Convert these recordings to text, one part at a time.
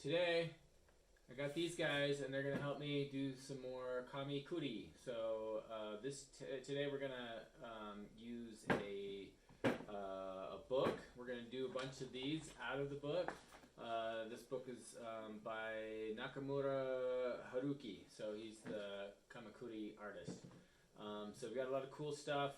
today I got these guys and they're gonna help me do some more Kamikuri. So today we're gonna use a book. We're gonna do a bunch of these out of the book. This book is by Nakamura Haruki, so he's the Kamikuri artist. So we got a lot of cool stuff,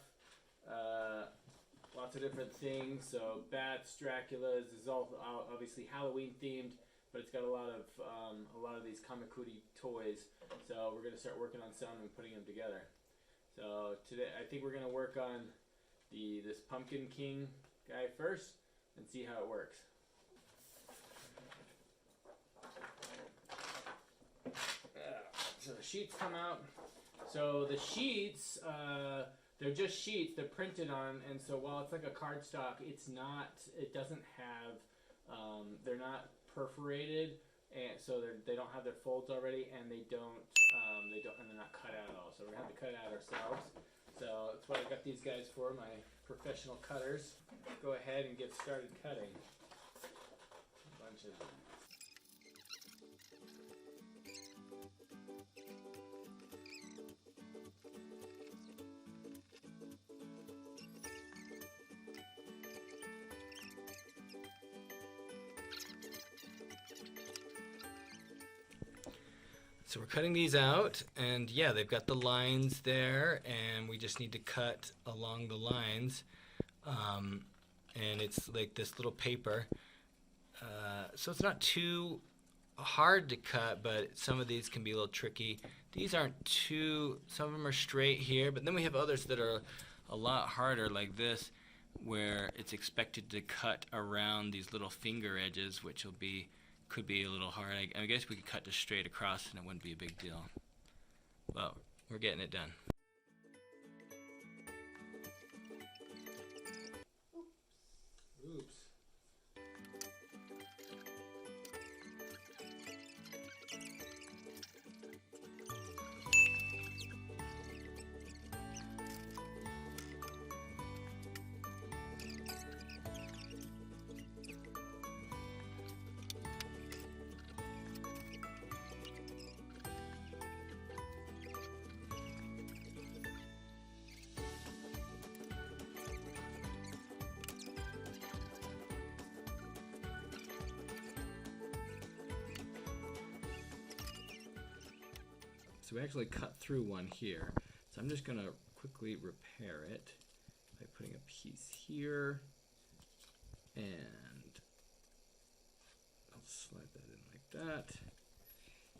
lots of different things. So bats, Draculas. This is all obviously Halloween themed, but it's got a lot of these Kamikuri toys. So we're gonna start working on some and putting them together. So today I think we're gonna work on this Pumpkin King guy first and see how it works. So the sheets come out. So the sheets, they're just sheets. They're printed on, and so while it's like a cardstock, it's not. It doesn't have. They're not perforated, and so they don't have their folds already, and and they're not cut out at all. So we're gonna have to cut it out ourselves. So that's what I got these guys for, my professional cutters. Go ahead and get started cutting a bunch of them. So we're cutting these out, and yeah, they've got the lines there, and we just need to cut along the lines. And it's like this little paper. So it's not too hard to cut, but some of these can be a little tricky. These aren't too, some of them are straight here, but then we have others that are a lot harder, like this, where it's expected to cut around these little finger edges, which could be a little hard. I guess we could cut just straight across and it wouldn't be a big deal. Well, we're getting it done. Oops. So we actually cut through one here. So I'm just gonna quickly repair it by putting a piece here, and I'll slide that in like that,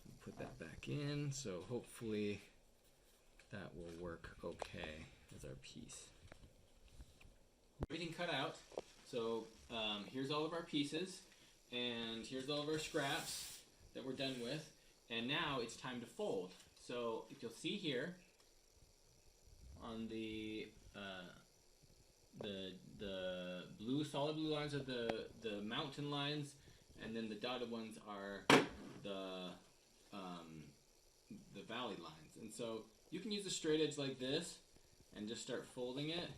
and put that back in. So hopefully that will work okay as our piece. Everything cut out. So here's all of our pieces, and here's all of our scraps that we're done with. And now it's time to fold. So if you'll see here on the blue, solid blue lines are the mountain lines, and then the dotted ones are the valley lines. And so you can use a straight edge like this and just start folding it,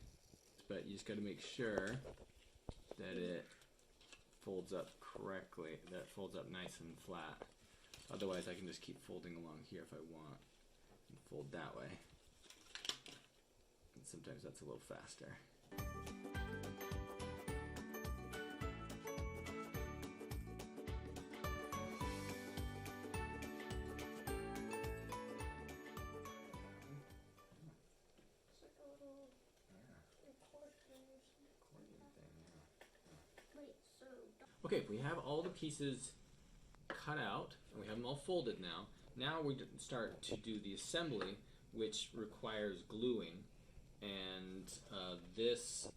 but you just got to make sure that it folds up correctly, that it folds up nice and flat. Otherwise, I can just keep folding along here if I want, and fold that way. And sometimes that's a little faster. Okay, we have all the pieces cut out, and we have them all folded now. Now we start to do the assembly, which requires gluing, and this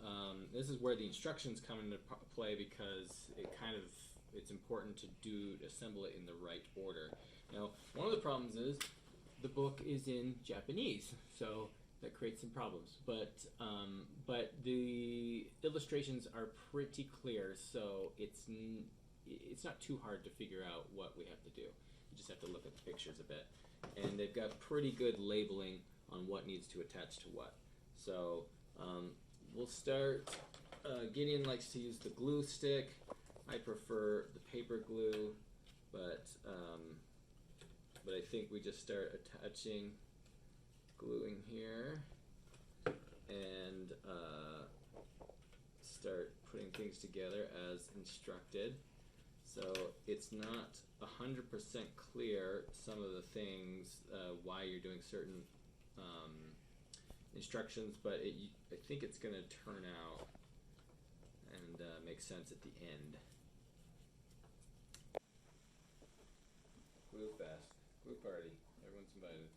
is where the instructions come into play, because it's important to assemble it in the right order. Now, one of the problems is the book is in Japanese, so that creates some problems. But the illustrations are pretty clear, so it's not too hard to figure out what we have to do. You just have to look at the pictures a bit. And they've got pretty good labeling on what needs to attach to what. So we'll start, Gideon likes to use the glue stick. I prefer the paper glue. but I think we just start attaching, gluing here, and start putting things together as instructed. So it's not 100% clear some of the things, why you're doing certain instructions, but I think it's going to turn out and make sense at the end. Glue fest, glue party, everyone's invited.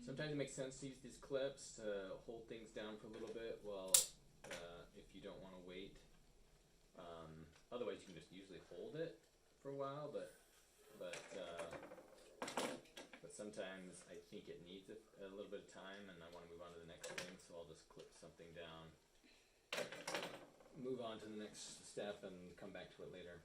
Sometimes it makes sense to use these clips to hold things down for a little bit while, if you don't want to wait. Otherwise you can just usually hold it for a while, but sometimes I think it needs a little bit of time and I want to move on to the next thing, so I'll just clip something down, move on to the next step and come back to it later.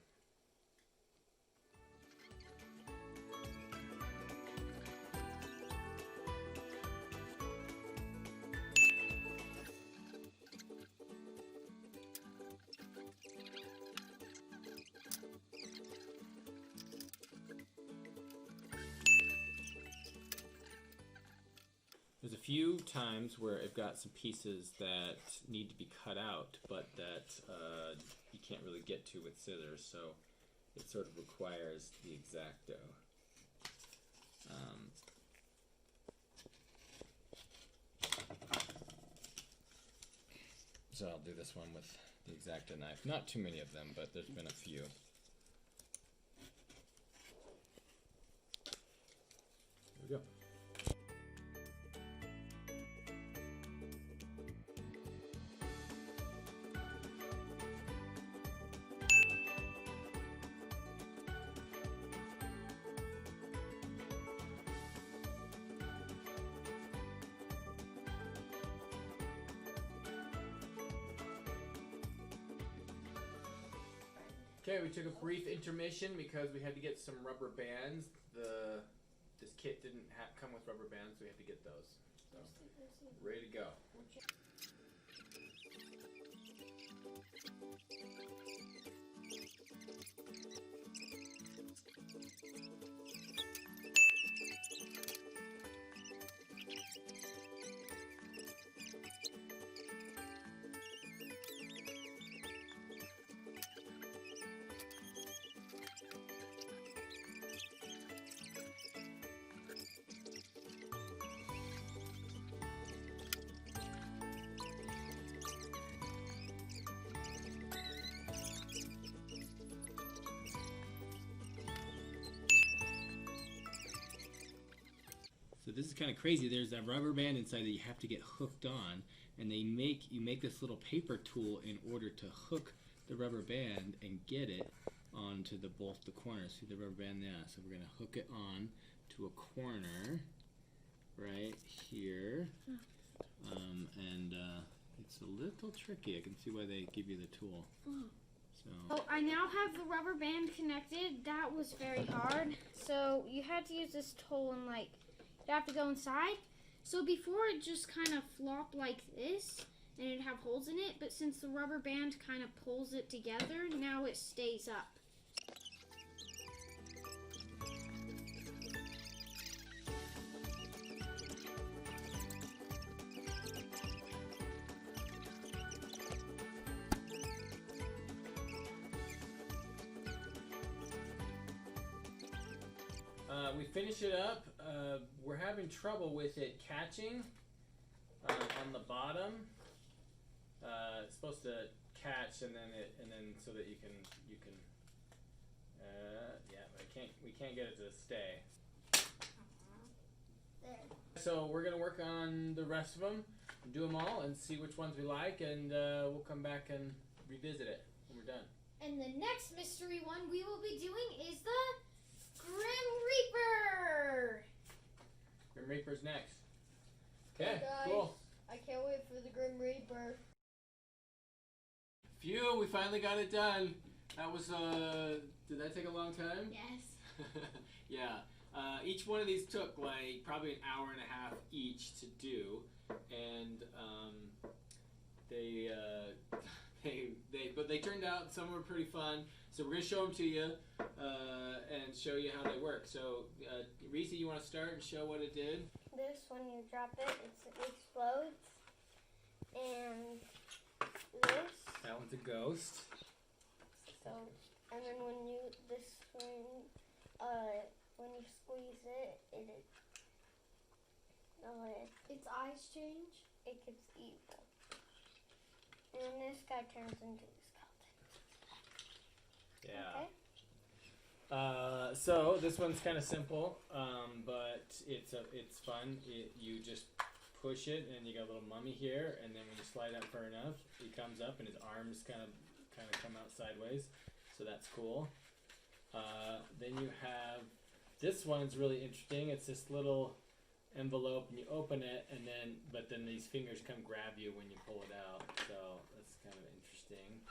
There's a few times where I've got some pieces that need to be cut out, but that you can't really get to with scissors, so it sort of requires the X-Acto. So I'll do this one with the X-Acto knife. Not too many of them, but there's been a few. There we go. Okay, we took a brief intermission because we had to get some rubber bands. This kit didn't come with rubber bands, so we had to get those. So, ready to go. So this is kind of crazy. There's a rubber band inside that you have to get hooked on, and you make this little paper tool in order to hook the rubber band and get it onto both the corners. See the rubber band? Yeah. So we're gonna hook it on to a corner right here, and it's a little tricky. I can see why they give you the tool. So I now have the rubber band connected. That was very hard. So you had to use this tool and you have to go inside. So before it just kind of flopped like this and it'd have holes in it, but since the rubber band kind of pulls it together, now it stays up. We finish it up. We're having trouble with it catching on the bottom. It's supposed to catch, and then so that you can yeah, but we can't get it to stay. There. So we're gonna work on the rest of them, do them all, and see which ones we like, and we'll come back and revisit it when we're done. And the next mystery one we will be doing is the Grim Reaper! Grim Reaper's next. Okay, Hey cool. I can't wait for the Grim Reaper. Phew, we finally got it done. That was, did that take a long time? Yes. Yeah. Each one of these took probably an hour and a half each to do, and they but they turned out, some were pretty fun. So we're going to show them to you and show you how they work. So, Reese, you want to start and show what it did? This, when you drop it, it explodes. And this. That one's a ghost. So, and then when you squeeze it, Its eyes change. it gets evil. And then this guy turns into a skeleton. Yeah. Okay. So this one's kind of simple, but it's fun. You just push it, and you got a little mummy here, and then when you slide out far enough, he comes up, and his arms kind of come out sideways. So that's cool. Then you have this one's really interesting. It's this little envelope, and you open it, and but then these fingers come grab you when you pull it out. So that's kind of interesting.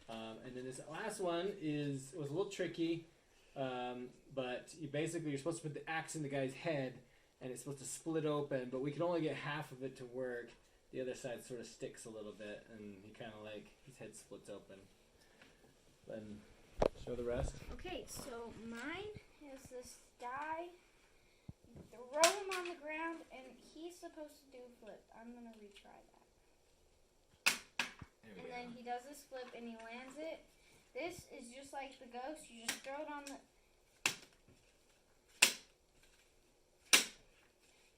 And then this last one was a little tricky, but you're supposed to put the axe in the guy's head, and it's supposed to split open, but we could only get half of it to work. The other side sort of sticks a little bit, and he kind of his head splits open. Then show the rest. Okay, so mine has this guy. You throw him on the ground, and he's supposed to do a flip. I'm gonna retry that. And then he does this flip, and he lands it. This is just like the ghost. You just throw it on the.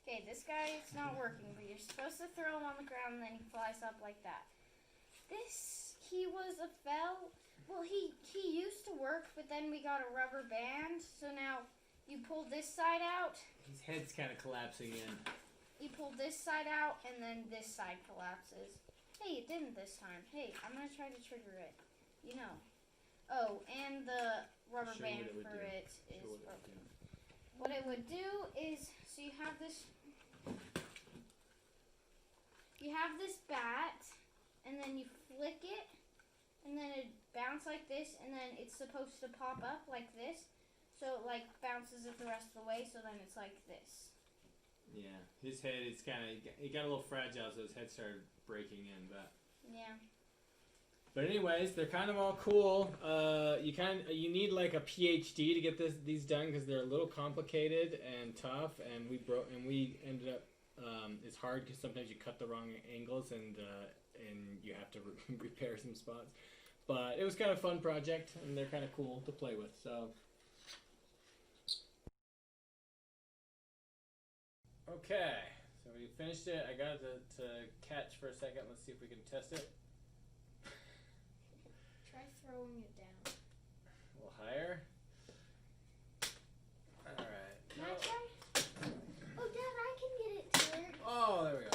Okay, this guy is not working, but you're supposed to throw him on the ground, and then he flies up like that. He used to work, but then we got a rubber band, so now you pull this side out. His head's kind of collapsing in. You pull this side out, and then this side collapses. Hey, it didn't this time. Hey, I'm going to try to trigger it. Oh, and the rubber band for it is broken. What it would do is, so you have this bat, and then you flick it, and then it bounces like this, and then it's supposed to pop up like this, so it bounces it the rest of the way, so then it's like this. Yeah, his head is he got a little fragile, so his head started breaking in, but. Yeah. But anyways, they're kind of all cool. You need a PhD to get these done because they're a little complicated and tough, and we ended up. It's hard because sometimes you cut the wrong angles and you have to repair some spots. But it was kind of a fun project, and they're kind of cool to play with. So. Okay, so we finished it. I got it to catch for a second. Let's see if we can test it. Try throwing it down. A little higher. Alright. Can I try? Oh, Dad, I can get it to work. Oh, there we go.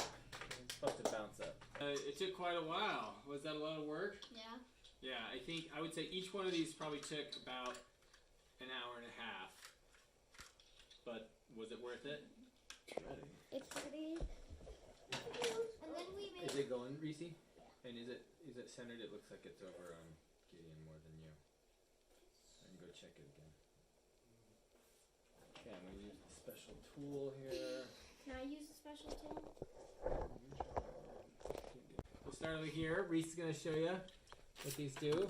It's supposed to bounce up. It took quite a while. Was that a lot of work? Yeah. Yeah, I would say each one of these probably took about an hour and a half. But was it worth it? It's ready. It's ready. And then we made. Is it going, Reese? And is it centered? It looks like it's over on Gideon more than you. I can go check it again. Okay, I'm going to use the special tool here. Can I use the special tool? We'll start over here. Reese is going to show you what these do.